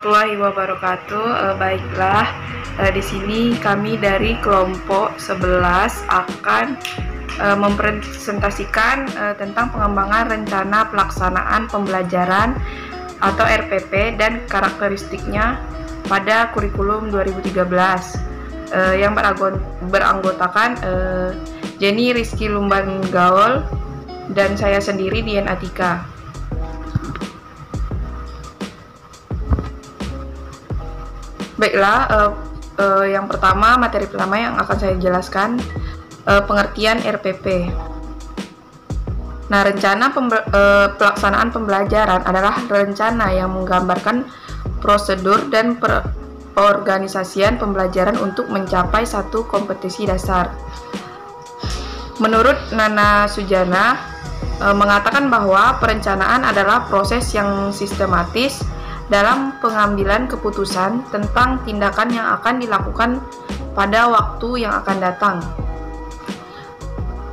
Warahmatullahi wabarakatuh. Baiklah, di sini kami dari kelompok 11 akan mempresentasikan tentang pengembangan rencana pelaksanaan pembelajaran atau RPP dan karakteristiknya pada kurikulum 2013 yang beranggotakan Jenny Rizky Lumban Gaul dan saya sendiri Dian Atika. Baiklah, yang pertama, materi pertama yang akan saya jelaskan, pengertian RPP. Nah, rencana pelaksanaan pembelajaran adalah rencana yang menggambarkan prosedur dan perorganisasian pembelajaran untuk mencapai satu kompetensi dasar. Menurut Nana Sujana, mengatakan bahwa perencanaan adalah proses yang sistematis dalam pengambilan keputusan tentang tindakan yang akan dilakukan pada waktu yang akan datang.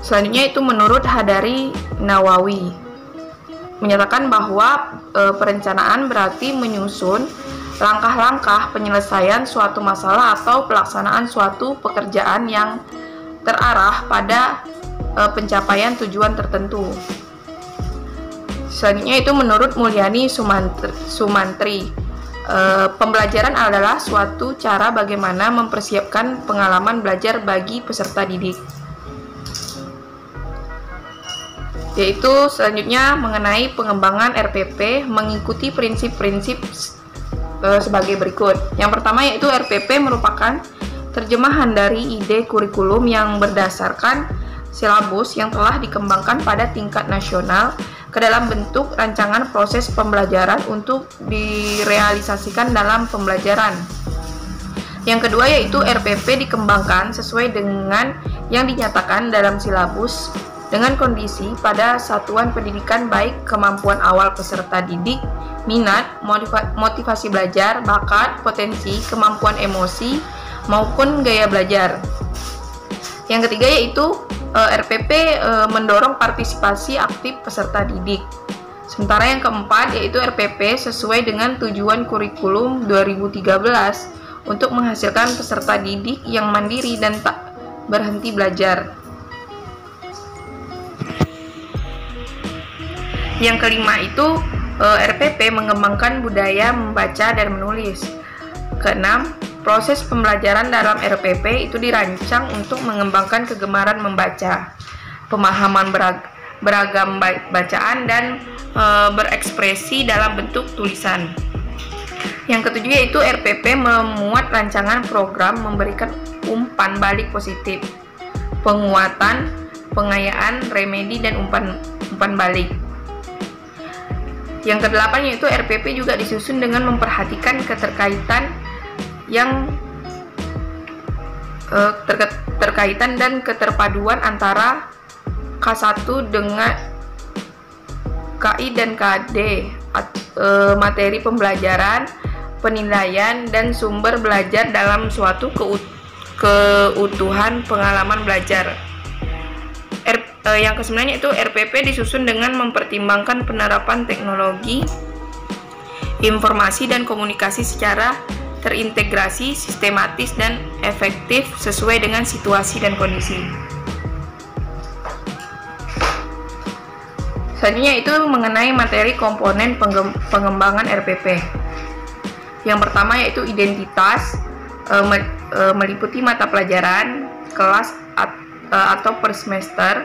Selanjutnya itu menurut Hadari Nawawi, menyatakan bahwa perencanaan berarti menyusun langkah-langkah penyelesaian suatu masalah atau pelaksanaan suatu pekerjaan yang terarah pada pencapaian tujuan tertentu. Selanjutnya itu menurut Mulyani Sumantri, pembelajaran adalah suatu cara bagaimana mempersiapkan pengalaman belajar bagi peserta didik. Yaitu selanjutnya mengenai pengembangan RPP mengikuti prinsip-prinsip sebagai berikut. Yang pertama yaitu RPP merupakan terjemahan dari ide kurikulum yang berdasarkan silabus yang telah dikembangkan pada tingkat nasional ke dalam bentuk rancangan proses pembelajaran untuk direalisasikan dalam pembelajaran. Yang kedua yaitu RPP dikembangkan sesuai dengan yang dinyatakan dalam silabus dengan kondisi pada satuan pendidikan baik kemampuan awal peserta didik, minat, motivasi belajar, bakat, potensi, kemampuan emosi, maupun gaya belajar. Yang ketiga yaitu RPP mendorong partisipasi aktif peserta didik. Sementara yang keempat yaitu RPP sesuai dengan tujuan kurikulum 2013 untuk menghasilkan peserta didik yang mandiri dan tak berhenti belajar. Yang kelima itu RPP mengembangkan budaya membaca dan menulis. Keenam, proses pembelajaran dalam RPP itu dirancang untuk mengembangkan kegemaran membaca, pemahaman beragam bacaan, dan berekspresi dalam bentuk tulisan. Yang ketujuh yaitu RPP memuat rancangan program memberikan umpan balik positif, penguatan, pengayaan, remedi, dan umpan balik. Yang kedelapan yaitu RPP juga disusun dengan memperhatikan keterkaitan terkaitan dan keterpaduan antara K1 dengan KI dan KD, materi pembelajaran, penilaian, dan sumber belajar dalam suatu keutuhan pengalaman belajar. Yang kesembilan yaitu RPP disusun dengan mempertimbangkan penerapan teknologi informasi dan komunikasi secara terintegrasi, sistematis, dan efektif sesuai dengan situasi dan kondisi. Selanjutnya itu mengenai materi komponen pengembangan RPP. Yang pertama yaitu identitas, meliputi mata pelajaran, kelas atau per semester,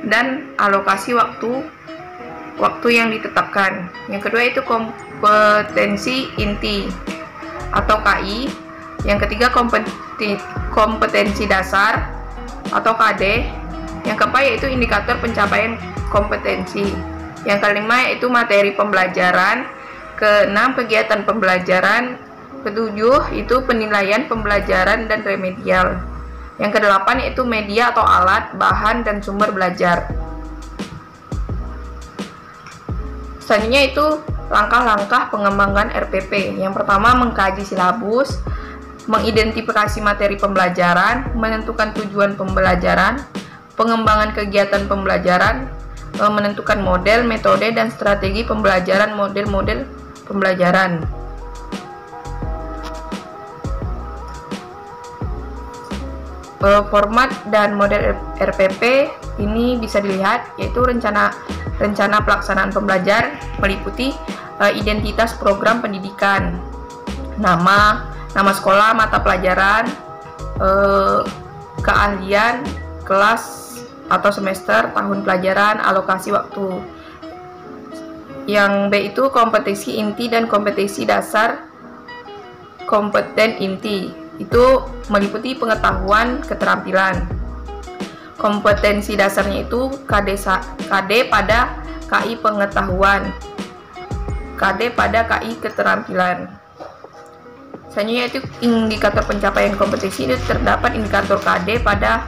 dan alokasi waktu yang ditetapkan. Yang kedua itu kompetensi inti atau KI. Yang ketiga kompetensi dasar atau KD. Yang keempat yaitu indikator pencapaian kompetensi. Yang kelima yaitu materi pembelajaran. Keenam kegiatan pembelajaran. Ketujuh itu penilaian pembelajaran dan remedial. Yang kedelapan yaitu media atau alat, bahan, dan sumber belajar. Selanjutnya itu langkah-langkah pengembangan RPP. Yang pertama mengkaji silabus, mengidentifikasi materi pembelajaran, menentukan tujuan pembelajaran, pengembangan kegiatan pembelajaran, menentukan model, metode, dan strategi pembelajaran, model-model pembelajaran. Format dan model RPP ini bisa dilihat, yaitu rencana pelaksanaan pembelajar meliputi identitas program pendidikan, nama sekolah, mata pelajaran, keahlian, kelas atau semester, tahun pelajaran, alokasi waktu. Yang B itu kompetensi inti dan kompetensi dasar. Kompeten inti itu meliputi pengetahuan, keterampilan. Kompetensi dasarnya itu KD pada KI pengetahuan, KD pada KI keterampilan. Selanjutnya itu indikator pencapaian kompetensi, itu terdapat indikator KD pada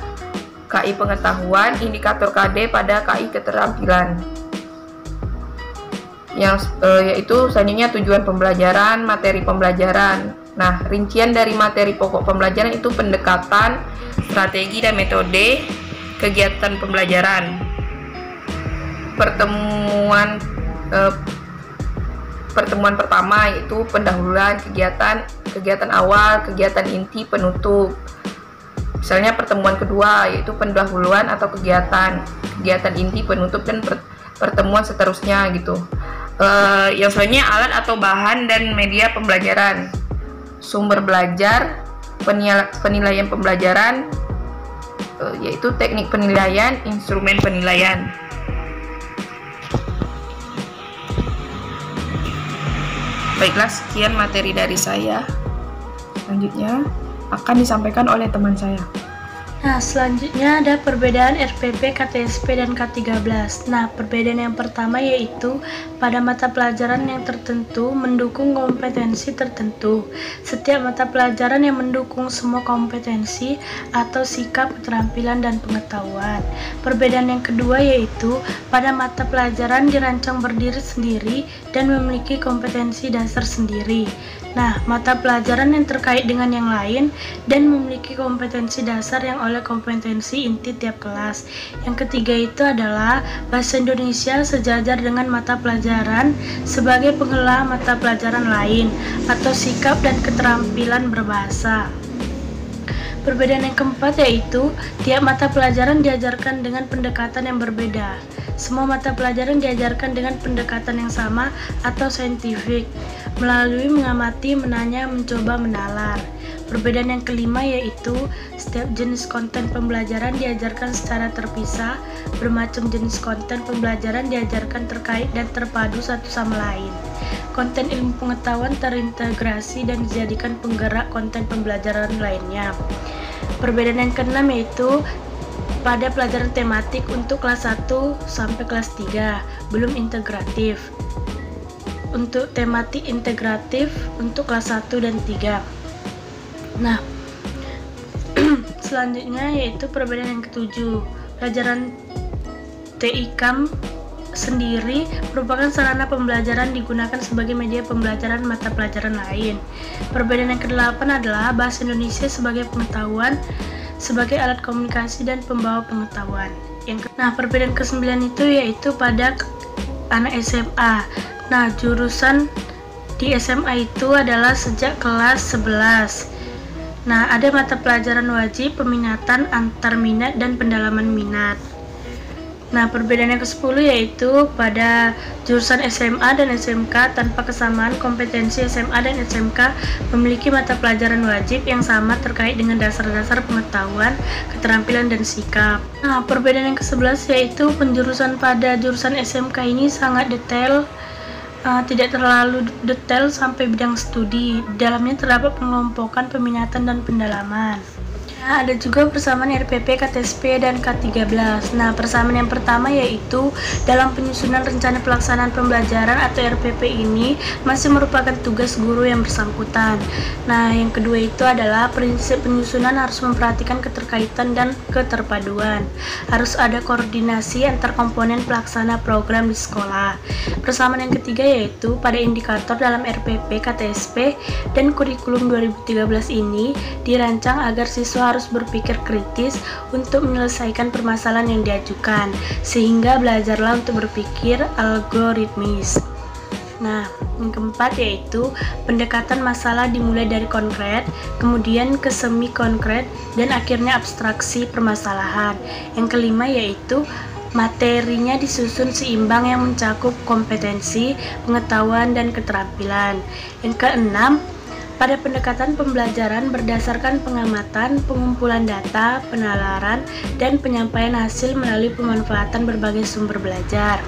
KI pengetahuan, indikator KD pada KI keterampilan. Yaitu selanjutnya tujuan pembelajaran, materi pembelajaran. Nah, rincian dari materi pokok pembelajaran itu pendekatan, strategi dan metode kegiatan pembelajaran. Pertemuan pertama yaitu pendahuluan kegiatan awal, kegiatan inti, penutup. Misalnya pertemuan kedua yaitu pendahuluan atau kegiatan inti, penutup, dan pertemuan seterusnya gitu. Yang selanjutnya alat atau bahan dan media pembelajaran. Sumber belajar, penilaian pembelajaran, yaitu teknik penilaian, instrumen penilaian. Baiklah, sekian materi dari saya. Selanjutnya akan disampaikan oleh teman saya. Nah, selanjutnya ada perbedaan RPP, KTSP, dan K13. Nah, perbedaan yang pertama yaitu pada mata pelajaran yang tertentu mendukung kompetensi tertentu. Setiap mata pelajaran yang mendukung semua kompetensi atau sikap, keterampilan, dan pengetahuan. Perbedaan yang kedua yaitu pada mata pelajaran dirancang berdiri sendiri dan memiliki kompetensi dasar sendiri. Nah, mata pelajaran yang terkait dengan yang lain dan memiliki kompetensi dasar yang oleh kompetensi inti tiap kelas. Yang ketiga itu adalah bahasa Indonesia sejajar dengan mata pelajaran sebagai pengelola mata pelajaran lain atau sikap dan keterampilan berbahasa. Perbedaan yang keempat yaitu tiap mata pelajaran diajarkan dengan pendekatan yang berbeda. Semua mata pelajaran diajarkan dengan pendekatan yang sama atau saintifik, melalui mengamati, menanya, mencoba, menalar. Perbedaan yang kelima yaitu setiap jenis konten pembelajaran diajarkan secara terpisah, bermacam jenis konten pembelajaran diajarkan terkait dan terpadu satu sama lain. Konten ilmu pengetahuan terintegrasi dan dijadikan penggerak konten pembelajaran lainnya. Perbedaan yang keenam yaitu pada pelajaran tematik untuk kelas 1 sampai kelas 3 belum integratif. Untuk tematik integratif untuk kelas 1 dan 3. Nah, selanjutnya yaitu perbedaan yang ketujuh. Pelajaran TIKAM sendiri merupakan sarana pembelajaran digunakan sebagai media pembelajaran mata pelajaran lain. Perbedaan yang ke-8 adalah bahasa Indonesia sebagai pengetahuan, sebagai alat komunikasi dan pembawa pengetahuan. Nah, perbedaan ke-9 itu yaitu pada anak SMA. Nah, jurusan di SMA itu adalah sejak kelas 11. Nah, ada mata pelajaran wajib, peminatan, antar minat, dan pendalaman minat. Nah, perbedaan yang ke-10 yaitu pada jurusan SMA dan SMK tanpa kesamaan kompetensi SMA dan SMK memiliki mata pelajaran wajib yang sama terkait dengan dasar-dasar pengetahuan, keterampilan, dan sikap. Nah, perbedaan yang ke-11 yaitu penjurusan pada jurusan SMK ini sangat detail, tidak terlalu detail sampai bidang studi. Di dalamnya terdapat pengelompokan, peminatan, dan pendalaman. Nah, ada juga persamaan RPP, KTSP, dan K13. Nah, persamaan yang pertama yaitu dalam penyusunan rencana pelaksanaan pembelajaran atau RPP ini masih merupakan tugas guru yang bersangkutan. Nah, yang kedua itu adalah prinsip penyusunan harus memperhatikan keterkaitan dan keterpaduan. Harus ada koordinasi antar komponen pelaksana program di sekolah. Persamaan yang ketiga yaitu pada indikator dalam RPP, KTSP, dan kurikulum 2013 ini dirancang agar siswa harus berpikir kritis untuk menyelesaikan permasalahan yang diajukan, sehingga belajarlah untuk berpikir algoritmis. Nah, Yang keempat yaitu pendekatan masalah dimulai dari konkret, kemudian ke semi konkret, dan akhirnya abstraksi permasalahan. Yang kelima yaitu materinya disusun seimbang yang mencakup kompetensi, pengetahuan, dan keterampilan. Yang keenam, pada pendekatan pembelajaran berdasarkan pengamatan, pengumpulan data, penalaran, dan penyampaian hasil melalui pemanfaatan berbagai sumber belajar.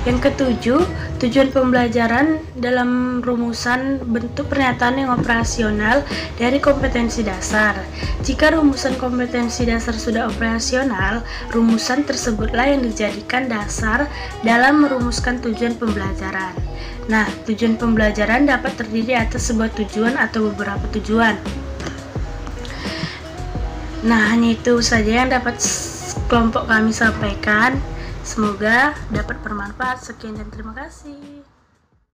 Yang ketujuh, tujuan pembelajaran dalam rumusan bentuk pernyataan yang operasional dari kompetensi dasar. Jika rumusan kompetensi dasar sudah operasional, rumusan tersebutlah yang dijadikan dasar dalam merumuskan tujuan pembelajaran. Nah, tujuan pembelajaran dapat terdiri atas sebuah tujuan atau beberapa tujuan. Nah, hanya itu saja yang dapat kelompok kami sampaikan. Semoga dapat bermanfaat. Sekian dan terima kasih.